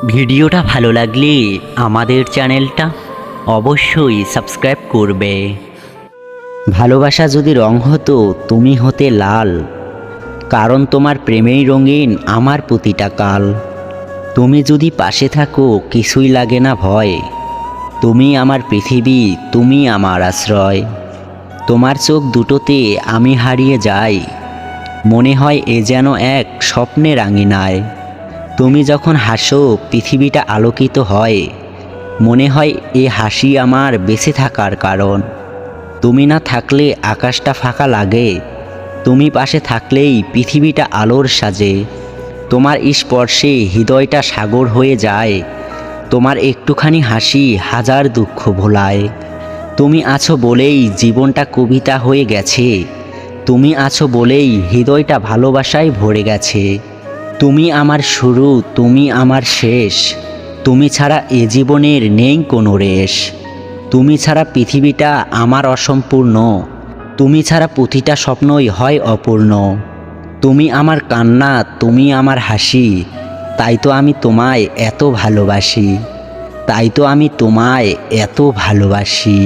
ভিডিওটা ভালো লাগলে আমাদের চ্যানেলটা অবশ্যই সাবস্ক্রাইব করবে। ভালোবাসা যদি রং হতো তুমি হতে লাল, কারণ তোমার প্রেমেই রঙিন আমার প্রতিটা কাল। তুমি যদি পাশে থাকো কিছুই লাগে না ভয়, তুমি আমার পৃথিবী, তুমি আমার আশ্রয়। তোমার চোখ দুটোতে আমি হারিয়ে যাই, মনে হয় এ যেন এক স্বপ্নের আঙিনায়। তুমি যখন হাসো পৃথিবীটা আলোকিত হয়, মনে হয় এ হাসি আমার বেঁচে থাকার কারণ। তুমি না থাকলে আকাশটা ফাঁকা লাগে, তুমি পাশে থাকলেই পৃথিবীটা আলোর সাজে। তোমার স্পর্শে হৃদয়টা সাগর হয়ে যায়, তোমার একটুখানি হাসি হাজার দুঃখ ভোলায়। তুমি আছো বলেই জীবনটা কবিতা হয়ে গেছে, তুমি আছো বলেই হৃদয়টা ভালোবাসায় ভরে গেছে। তুমি আমার শুরু, তুমি আমার শেষ, তুমি ছাড়া এ জীবনের নেই কোনো রেশ। তুমি ছাড়া পৃথিবীটা আমার অসম্পূর্ণ, তুমি ছাড়া প্রতিটা স্বপ্নই হয় অপূর্ণ। তুমি আমার কান্না, তুমি আমার হাসি, তাই তো আমি তোমায় এত ভালোবাসি, তাই তো আমি তোমায় এত ভালোবাসি।